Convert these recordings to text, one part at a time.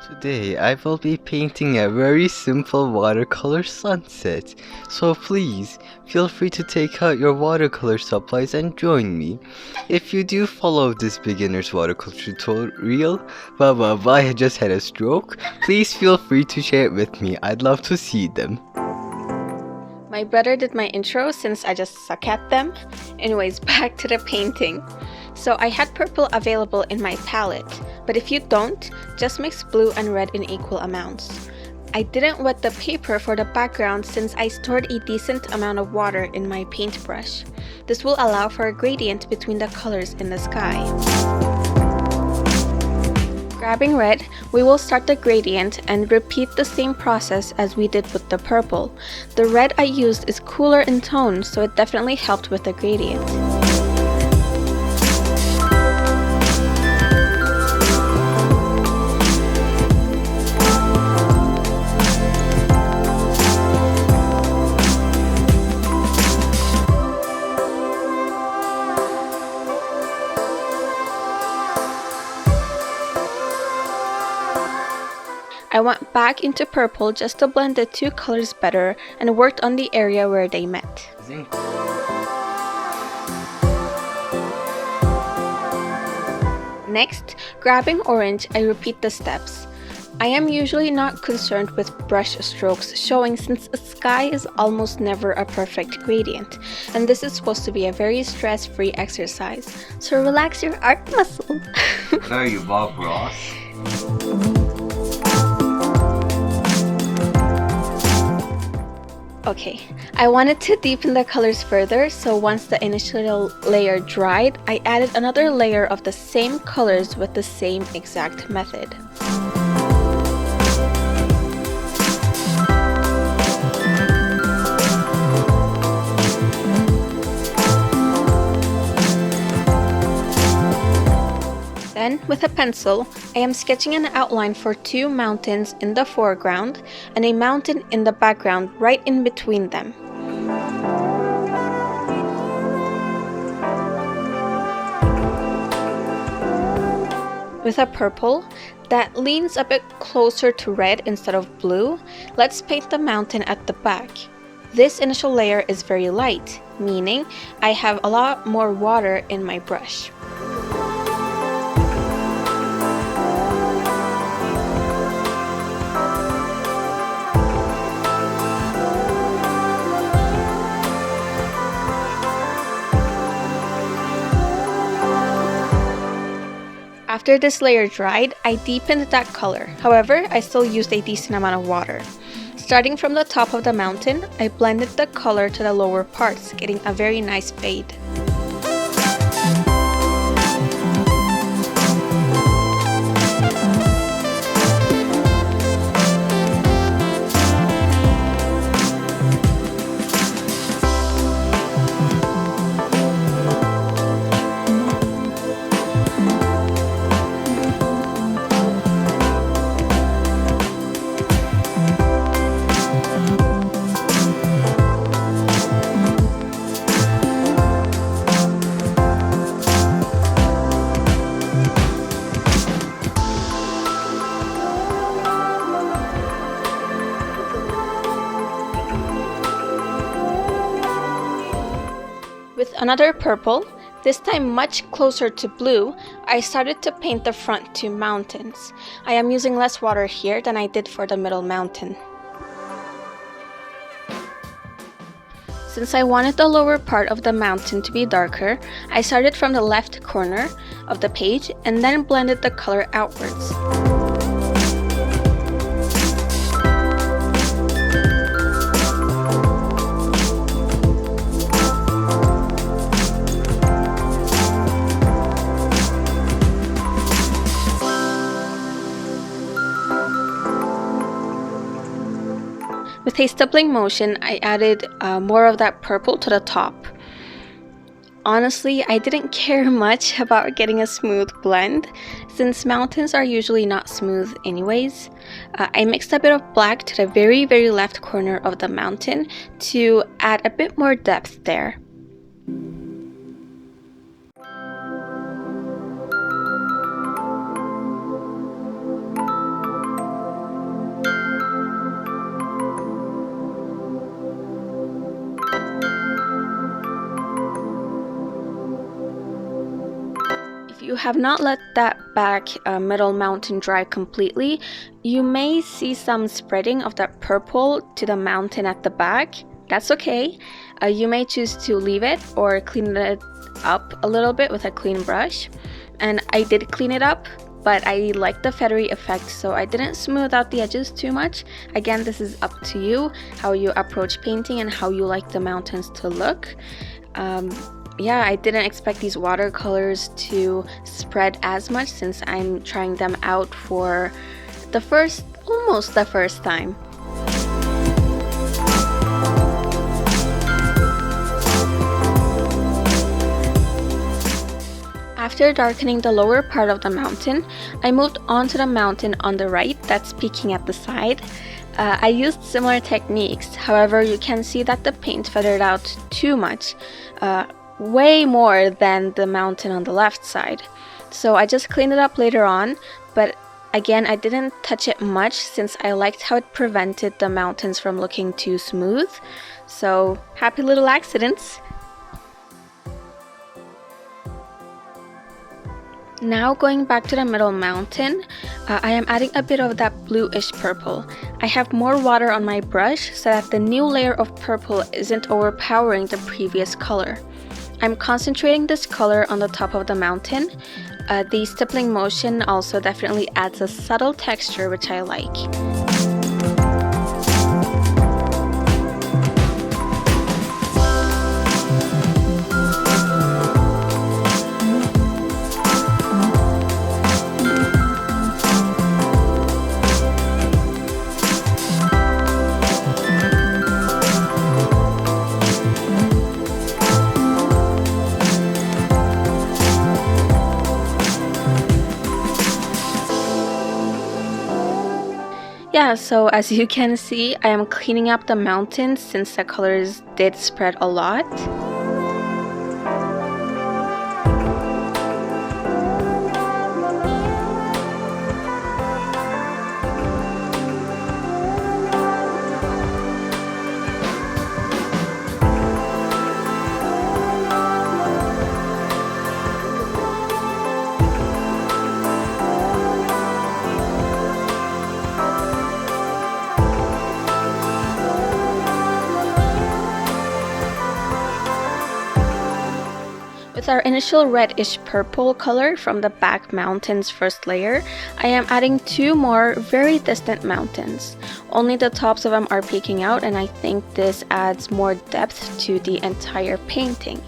Today I will be painting a very simple watercolor sunset, so please feel free to take out your watercolor supplies and join me. If you do follow this beginner's watercolor tutorial, I just had a stroke, please feel free to share it with me, I'd love to see them. My brother did my intro since I just suck at them. Anyways, back to the painting. So I had purple available in my palette, but if you don't, just mix blue and red in equal amounts. I didn't wet the paper for the background since I stored a decent amount of water in my paintbrush. This will allow for a gradient between the colors in the sky. Grabbing red, we will start the gradient and repeat the same process as we did with the purple. The red I used is cooler in tone, so it definitely helped with the gradient. I went back into purple just to blend the two colors better and worked on the area where they met. Next, grabbing orange, I repeat the steps. I am usually not concerned with brush strokes showing since a sky is almost never a perfect gradient, and this is supposed to be a very stress-free exercise, so relax your art muscle. What are you, Bob Ross? Okay, I wanted to deepen the colors further, so once the initial layer dried, I added another layer of the same colors with the same exact method. Then, with a pencil, I am sketching an outline for two mountains in the foreground and a mountain in the background right in between them. With a purple that leans a bit closer to red instead of blue, let's paint the mountain at the back. This initial layer is very light, meaning I have a lot more water in my brush. After this layer dried, I deepened that color. However, I still used a decent amount of water. Starting from the top of the mountain, I blended the color to the lower parts, getting a very nice fade. With another purple, this time much closer to blue, I started to paint the front two mountains. I am using less water here than I did for the middle mountain. Since I wanted the lower part of the mountain to be darker, I started from the left corner of the page and then blended the color outwards. With a stippling motion, I added more of that purple to the top. Honestly, I didn't care much about getting a smooth blend, since mountains are usually not smooth anyways. I mixed a bit of black to the very left corner of the mountain to add a bit more depth there. you have not let that back middle mountain dry completely, you may see some spreading of that purple to the mountain at the back. That's okay. You may choose to leave it or clean it up a little bit with a clean brush. And I did clean it up, but I like the feathery effect, so I didn't smooth out the edges too much. Again, this is up to you, how you approach painting and how you like the mountains to look. Yeah, I didn't expect these watercolors to spread as much since I'm trying them out for almost the first time. After darkening the lower part of the mountain, I moved on to the mountain on the right that's peeking at the side. I used similar techniques, however you can see that the paint feathered out too much, way more than the mountain on the left side. So I just cleaned it up later on, but again I didn't touch it much since I liked how it prevented the mountains from looking too smooth. So happy little accidents. Now going back to the middle mountain, I am adding a bit of that bluish purple. I have more water on my brush so that the new layer of purple isn't overpowering the previous color. I'm concentrating this color on the top of the mountain. The stippling motion also definitely adds a subtle texture which I like. Yeah, so as you can see, I am cleaning up the mountains since the colors did spread a lot. With our initial reddish purple color from the back mountain's first layer, I am adding two more very distant mountains. Only the tops of them are peeking out, and I think this adds more depth to the entire painting.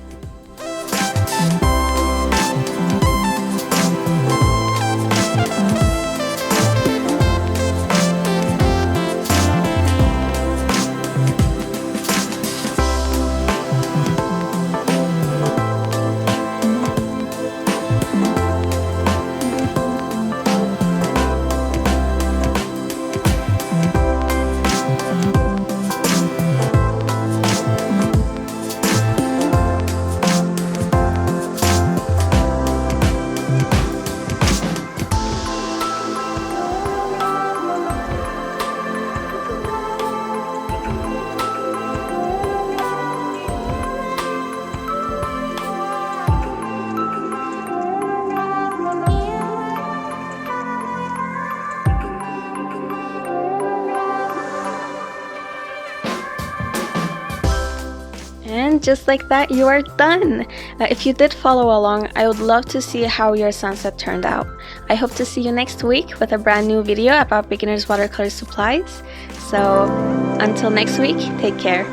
And just like that, you are done! If you did follow along, I would love to see how your sunset turned out. I hope to see you next week with a brand new video about beginners watercolor supplies. So until next week, take care.